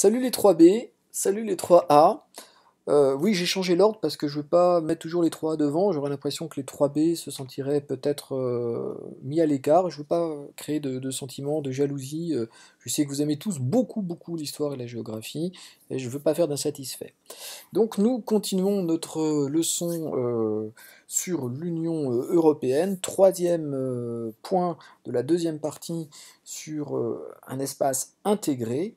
Salut les 3B, salut les 3A. Oui, j'ai changé l'ordre parce que je veux pas mettre toujours les 3A devant. J'aurais l'impression que les 3B se sentiraient peut-être mis à l'écart. Je veux pas créer de sentiments de jalousie. Je sais que vous aimez tous beaucoup, beaucoup l'histoire et la géographie, et je veux pas faire d'insatisfait. Donc nous continuons notre leçon sur l'Union européenne. Troisième point de la deuxième partie sur un espace intégré.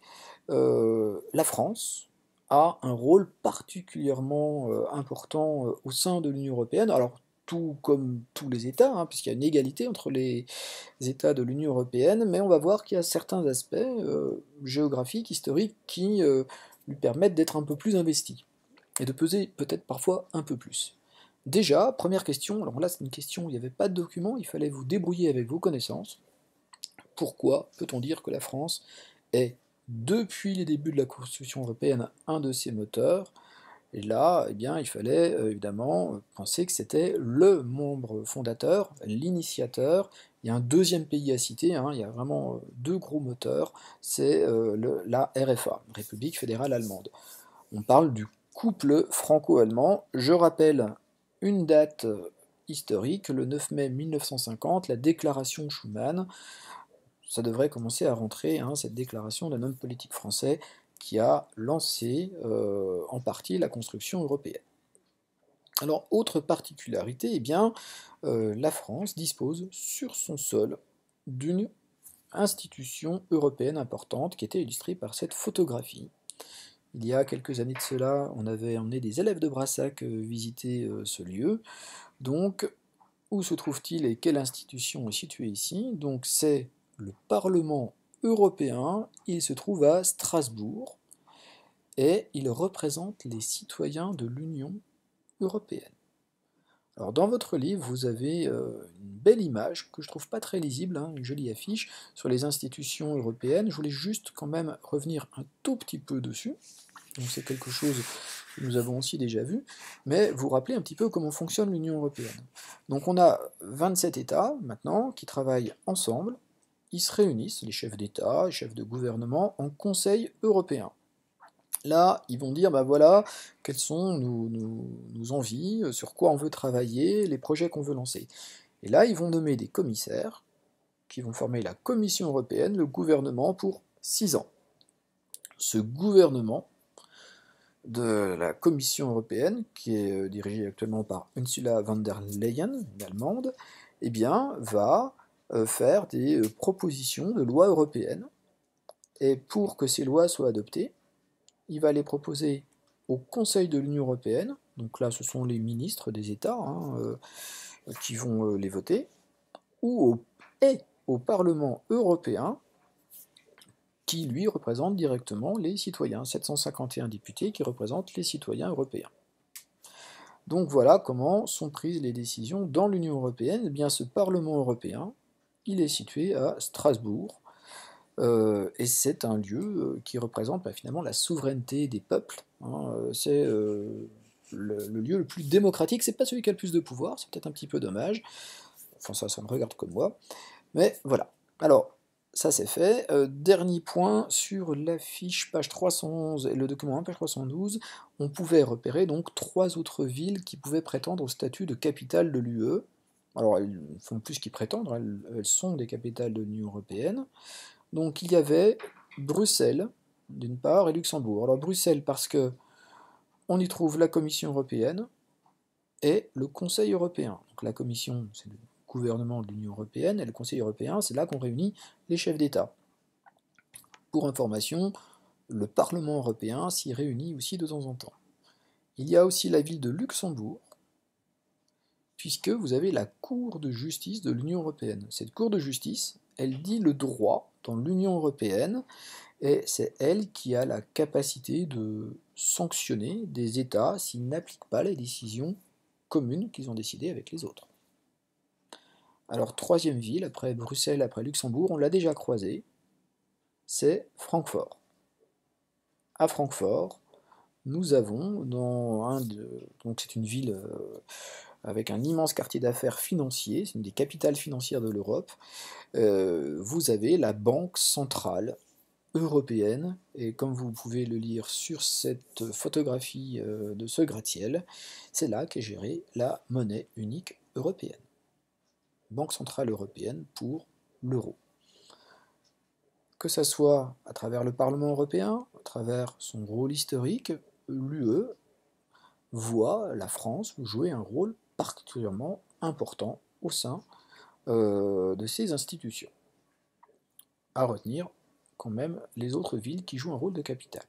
La France a un rôle particulièrement important au sein de l'Union européenne. Alors, tout comme tous les États, hein, puisqu'il y a une égalité entre les États de l'Union européenne, mais on va voir qu'il y a certains aspects géographiques, historiques, qui lui permettent d'être un peu plus investi et de peser peut-être parfois un peu plus. Déjà, première question, alors là c'est une question où il n'y avait pas de document, il fallait vous débrouiller avec vos connaissances. Pourquoi peut-on dire que la France est, depuis les débuts de la construction européenne, un de ses moteurs? Et là, eh bien, il fallait évidemment penser que c'était le membre fondateur, l'initiateur. Il y a un deuxième pays à citer, hein, il y a vraiment deux gros moteurs, c'est la RFA, République fédérale allemande. On parle du couple franco-allemand. Je rappelle une date historique, le 9 mai 1950, la déclaration Schuman. Ça devrait commencer à rentrer, hein, cette déclaration d'un homme politique français qui a lancé en partie la construction européenne. Alors, autre particularité, eh bien, la France dispose sur son sol d'une institution européenne importante qui était illustrée par cette photographie. Il y a quelques années de cela, on avait emmené des élèves de Brassac visiter ce lieu. Donc, où se trouve-t-il et quelle institution est située ici? Donc, c'est le Parlement européen. Il se trouve à Strasbourg et il représente les citoyens de l'Union européenne. Alors, dans votre livre, vous avez une belle image que je trouve pas très lisible, hein, une jolie affiche sur les institutions européennes. Je voulais juste quand même revenir un tout petit peu dessus. Donc c'est quelque chose que nous avons aussi déjà vu, mais vous rappelez un petit peu comment fonctionne l'Union européenne. Donc on a 27 États maintenant qui travaillent ensemble, ils se réunissent, les chefs d'État, les chefs de gouvernement, en Conseil européen. Là, ils vont dire, bah voilà, quelles sont nos envies, sur quoi on veut travailler, les projets qu'on veut lancer. Et là, ils vont nommer des commissaires qui vont former la Commission européenne, le gouvernement, pour 6 ans. Ce gouvernement de la Commission européenne, qui est dirigée actuellement par Ursula von der Leyen, une Allemande, eh bien, va faire des propositions de lois européennes. Et pour que ces lois soient adoptées, il va les proposer au Conseil de l'Union européenne, donc là ce sont les ministres des États hein, qui vont les voter, et au Parlement européen, qui lui représente directement les citoyens, 751 députés qui représentent les citoyens européens. Donc voilà comment sont prises les décisions dans l'Union européenne. Eh bien, ce Parlement européen, il est situé à Strasbourg, et c'est un lieu qui représente finalement la souveraineté des peuples. Hein, c'est le lieu le plus démocratique, c'est pas celui qui a le plus de pouvoir, c'est peut-être un petit peu dommage, enfin ça me regarde comme moi, mais voilà. Alors, ça c'est fait. Dernier point, sur l'affiche page 311 et le document 1 page 312, on pouvait repérer donc 3 autres villes qui pouvaient prétendre au statut de capitale de l'UE. Alors elles font plus qu'y prétendre, elles sont des capitales de l'Union européenne. Donc il y avait Bruxelles, d'une part, et Luxembourg. Alors Bruxelles parce que on y trouve la Commission européenne et le Conseil européen. Donc la Commission, c'est le gouvernement de l'Union européenne, et le Conseil européen, c'est là qu'on réunit les chefs d'État. Pour information, le Parlement européen s'y réunit aussi de temps en temps. Il y a aussi la ville de Luxembourg, puisque vous avez la Cour de justice de l'Union européenne. Cette Cour de justice, elle dit le droit dans l'Union européenne, et c'est elle qui a la capacité de sanctionner des États s'ils n'appliquent pas les décisions communes qu'ils ont décidées avec les autres. Alors, troisième ville, après Bruxelles, après Luxembourg, on l'a déjà croisé, c'est Francfort. À Francfort, nous avons, donc c'est une ville avec un immense quartier d'affaires financier, c'est une des capitales financières de l'Europe, vous avez la Banque centrale européenne, et comme vous pouvez le lire sur cette photographie de ce gratte-ciel, c'est là qu'est gérée la monnaie unique européenne. Banque centrale européenne pour l'euro. Que ça soit à travers le Parlement européen, à travers son rôle historique, l'UE voit la France jouer un rôle particulièrement important au sein de ces institutions. À retenir quand même les autres villes qui jouent un rôle de capitale.